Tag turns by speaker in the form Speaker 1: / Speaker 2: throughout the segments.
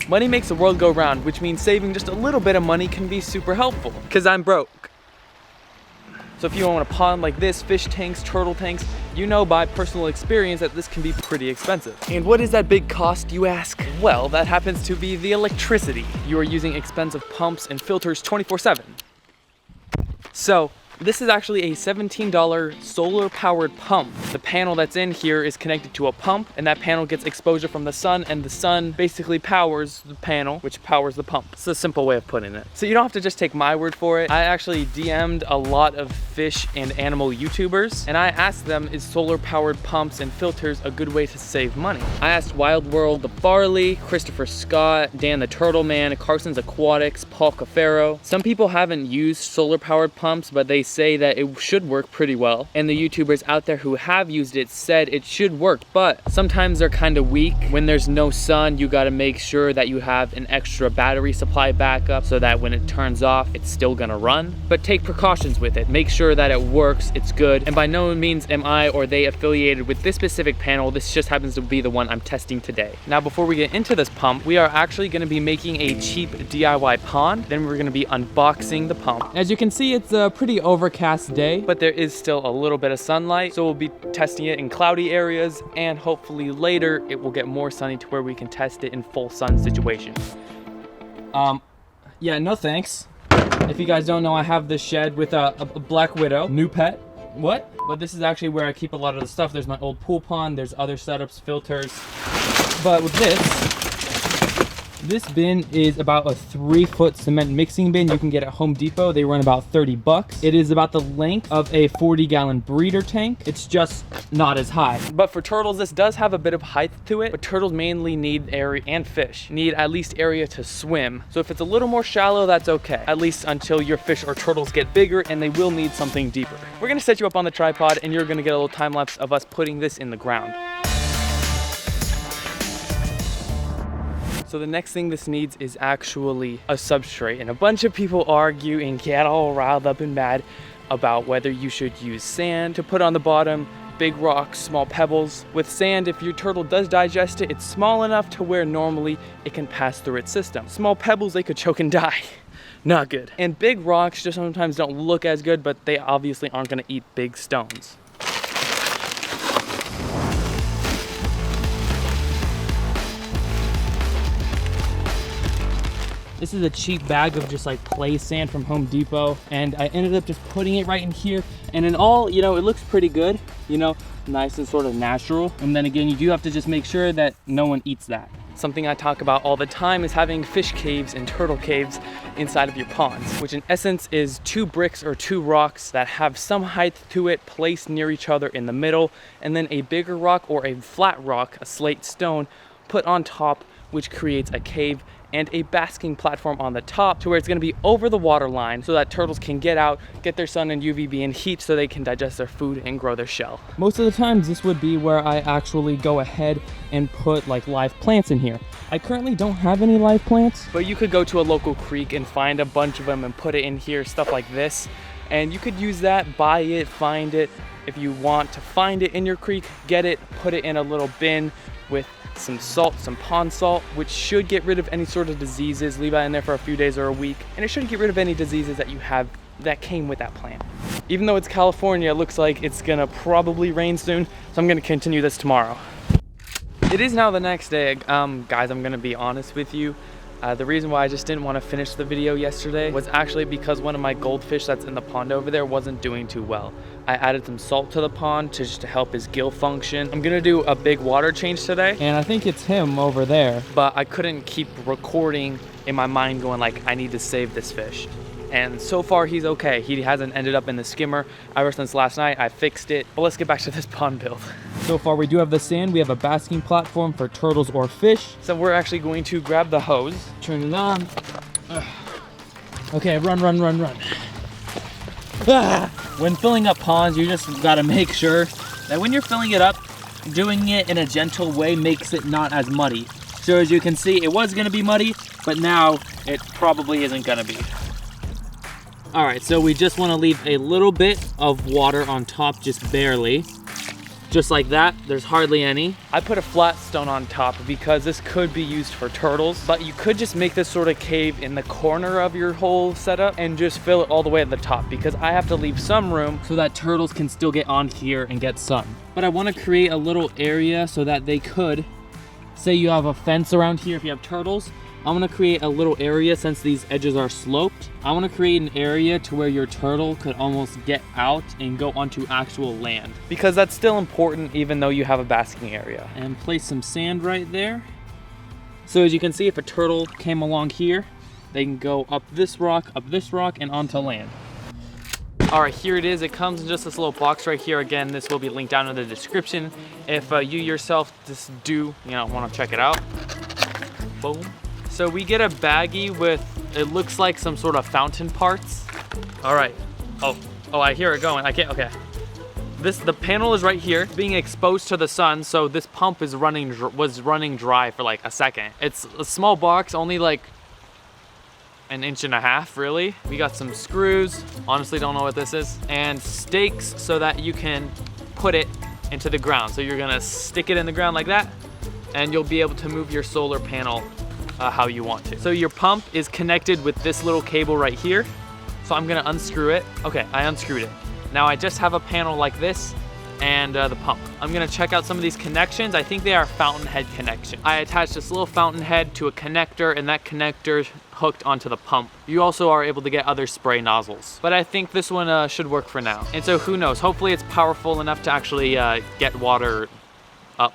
Speaker 1: Money makes the world go round, which means saving just a little bit of money can be super helpful. Cause I'm broke. So if you own a pond like this, fish tanks, turtle tanks, you know by personal experience that this can be pretty expensive. And what is that big cost, you ask? Well, that happens to be the electricity. You are using expensive pumps and filters 24/7. So, this is actually a $17 solar powered pump. The panel that's in here is connected to a pump, and that panel gets exposure from the sun, and the sun basically powers the panel, which powers the pump. It's a simple way of putting it. So you don't have to just take my word for it. I actually DM'd a lot of fish and animal YouTubers, and I asked them, is solar powered pumps and filters a good way to save money? I asked Wild World the Barley, Christopher Scott, Dan the Turtle Man, Carson's Aquatics, Paul Cafaro. Some people haven't used solar powered pumps, but they say that it should work pretty well, and the YouTubers out there who have used it said it should work, but sometimes they're kind of weak. When there's no sun, you got to make sure that you have an extra battery supply backup so that when it turns off, it's still gonna run. But take precautions with it. Make sure that it works, it's good. And by no means am I or they affiliated with this specific panel. This just happens to be the one I'm testing today. Now, before we get into this pump, we are actually going to be making a cheap DIY pond. Then we're going to be unboxing the pump. As you can see, it's a pretty overcast day, but there is still a little bit of sunlight, so we'll be testing it in cloudy areas, and hopefully later it will get more sunny to where we can test it in full sun situations. Yeah, no thanks. If you guys don't know, I have this shed with a black widow, new pet. What? But this is actually where I keep a lot of the stuff. There's my old pool pond, there's other setups, filters. But with this bin is about a 3-foot cement mixing bin you can get at Home Depot. They run about 30 bucks. It is about the length of a 40-gallon breeder tank. It's just not as high. But for turtles, this does have a bit of height to it, but turtles mainly need area, and fish need at least area to swim. So if it's a little more shallow, that's okay. At least until your fish or turtles get bigger, and they will need something deeper. We're gonna set you up on the tripod, and you're gonna get a little time lapse of us putting this in the ground. So the next thing this needs is actually a substrate, and a bunch of people argue and get all riled up and mad about whether you should use sand to put on the bottom, big rocks, small pebbles. With sand, if your turtle does digest it, it's small enough to where normally it can pass through its system. Small pebbles, they could choke and die. Not good. And big rocks just sometimes don't look as good, but they obviously aren't gonna eat big stones. This is a cheap bag of just like play sand from Home Depot, and I ended up just putting it right in here, and in all, you know, it looks pretty good, you know, nice and sort of natural. And then again, you do have to just make sure that no one eats that. Something I talk about all the time is having fish caves and turtle caves inside of your ponds, which in essence is 2 bricks or 2 rocks that have some height to it placed near each other in the middle, and then a bigger rock or a flat rock, a slate stone, put on top, which creates a cave, and a basking platform on the top to where it's going to be over the water line so that turtles can get out, get their sun and UVB and heat so they can digest their food and grow their shell. Most of the times this would be where I actually go ahead and put like live plants in here. I currently don't have any live plants, but you could go to a local creek and find a bunch of them and put it in here, stuff like this. And you could use that, buy it, find it. If you want to find it in your creek, get it, put it in a little bin with some salt, some pond salt, which should get rid of any sort of diseases. Leave that in there for a few days or a week, and it should get rid of any diseases that you have that came with that plant. Even though it's California, it looks like it's gonna probably rain soon, so I'm gonna continue this tomorrow. It is now the next day. Guys, I'm gonna be honest with you. The reason why I just didn't want to finish the video yesterday was actually because one of my goldfish that's in the pond over there wasn't doing too well. I added some salt to the pond just to help his gill function. I'm gonna do a big water change today, and I think it's him over there, but I couldn't keep recording in my mind going like, I need to save this fish. And so far he's okay. He hasn't ended up in the skimmer ever since last night. I fixed it, but let's get back to this pond build. So far we do have the sand. We have a basking platform for turtles or fish. So we're actually going to grab the hose, turn it on. Okay, run. When filling up ponds, you just gotta make sure that when you're filling it up, doing it in a gentle way makes it not as muddy. So as you can see, it was gonna be muddy, but now it probably isn't gonna be. All right, so we just wanna leave a little bit of water on top, just barely just like that. There's hardly any. I put a flat stone on top because this could be used for turtles, but you could just make this sort of cave in the corner of your whole setup and just fill it all the way at the top, because I have to leave some room so that turtles can still get on here and get sun. But I want to create a little area so that they could, say you have a fence around here if you have turtles, I'm gonna create a little area since these edges are sloped. I wanna create an area to where your turtle could almost get out and go onto actual land, because that's still important even though you have a basking area. And place some sand right there. So as you can see, if a turtle came along here, they can go up this rock, and onto land. All right, here it is. It comes in just this little box right here. Again, this will be linked down in the description if you yourself just do, want to check it out. Boom. So we get a baggie with, it looks like some sort of fountain parts. All right. Oh, I hear it going. I can't, okay. The panel is right here, being exposed to the sun, so this pump was running dry for like a second. It's a small box, only like an 1.5 inches, really. We got some screws, honestly don't know what this is, and stakes so that you can put it into the ground. So you're gonna stick it in the ground like that, and you'll be able to move your solar panel how you want to. So your pump is connected with this little cable right here. So I'm gonna unscrew it. Okay, I unscrewed it. Now I just have a panel like this and the pump. I'm gonna check out some of these connections. I think they are fountain head connection. I attached this little fountain head to a connector, and that connector hooked onto the pump. You also are able to get other spray nozzles, but I think this one should work for now. And so who knows, hopefully it's powerful enough to actually get water up.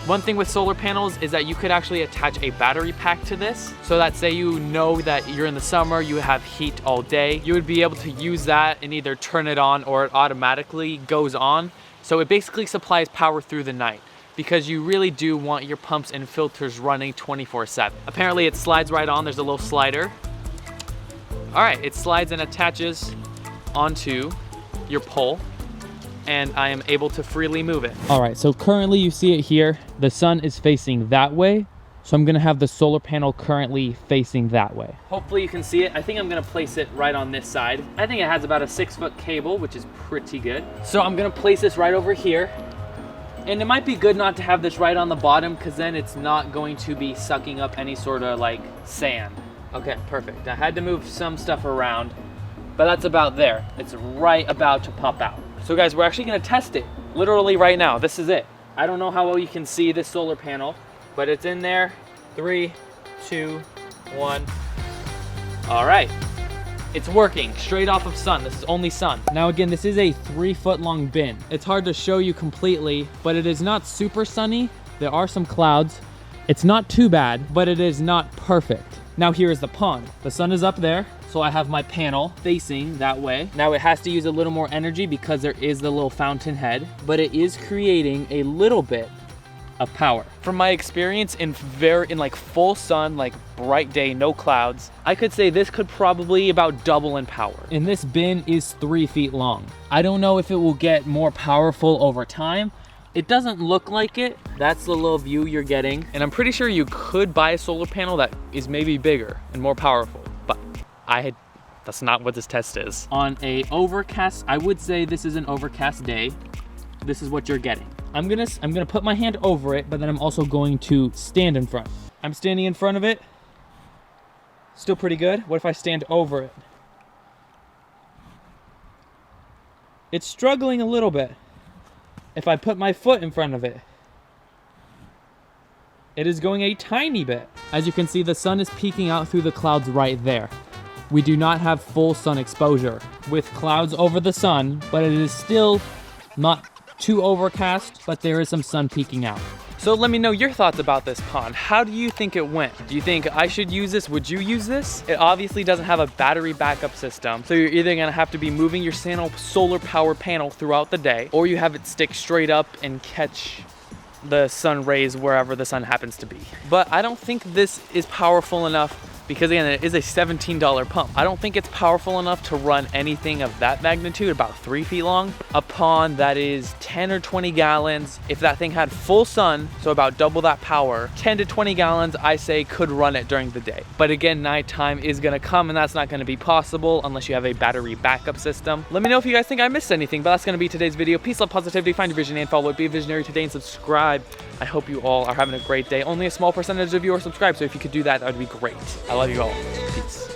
Speaker 1: One thing with solar panels is that you could actually attach a battery pack to this, so that say you know that you're in the summer, you have heat all day, you would be able to use that and either turn it on or it automatically goes on. So it basically supplies power through the night, because you really do want your pumps and filters running 24/7. Apparently it slides right on, there's a little slider. All right, it slides and attaches onto your pole, and I am able to freely move it. All right, so currently you see it here. The sun is facing that way, so I'm gonna have the solar panel currently facing that way. Hopefully you can see it. I think I'm gonna place it right on this side. I think it has about a 6-foot cable, which is pretty good. So I'm gonna place this right over here. And it might be good not to have this right on the bottom, because then it's not going to be sucking up any sort of like sand. Okay, perfect. I had to move some stuff around, but that's about there. It's right about to pop out. So guys, we're actually gonna test it literally right now. This is it. I don't know how well you can see this solar panel, but it's in there. 3, 2, 1. All right, it's working straight off of sun. This is only sun. Now again, this is a 3-foot long bin. It's hard to show you completely, but it is not super sunny. There are some clouds. It's not too bad, but it is not perfect. Now here is the pond. The sun is up there, so I have my panel facing that way. Now it has to use a little more energy because there is the little fountain head, but it is creating a little bit of power. From my experience in like full sun, like bright day, no clouds, I could say this could probably about double in power. And this bin is 3 feet long. I don't know if it will get more powerful over time. It doesn't look like it. That's the little view you're getting. And I'm pretty sure you could buy a solar panel that is maybe bigger and more powerful, but that's not what this test is. On a overcast, I would say this is an overcast day. This is what you're getting. I'm gonna put my hand over it, but then I'm also going to stand in front. I'm standing in front of it. Still pretty good. What if I stand over it? It's struggling a little bit. If I put my foot in front of it, it is going a tiny bit. As you can see, the sun is peeking out through the clouds right there. We do not have full sun exposure with clouds over the sun, but it is still not too overcast, but there is some sun peeking out. So let me know your thoughts about this pond. How do you think it went? Do you think I should use this? Would you use this? It obviously doesn't have a battery backup system, so you're either gonna have to be moving your solar power panel throughout the day, or you have it stick straight up and catch the sun rays wherever the sun happens to be. But I don't think this is powerful enough
Speaker 2: because again, it is a $17 pump. I don't think it's powerful enough to run anything of that magnitude, about 3 feet long. A pond that is 10 or 20 gallons, if that thing had full sun, so about double that power, 10 to 20 gallons, I say could run it during the day. But again, nighttime is gonna come and that's not gonna be possible unless you have a battery backup system. Let me know if you guys think I missed anything, but that's gonna be today's video. Peace, love, positivity, find your vision and follow it. Be a visionary today and subscribe. I hope you all are having a great day. Only a small percentage of you are subscribed, so if you could do that, that would be great. I love you all. Peace.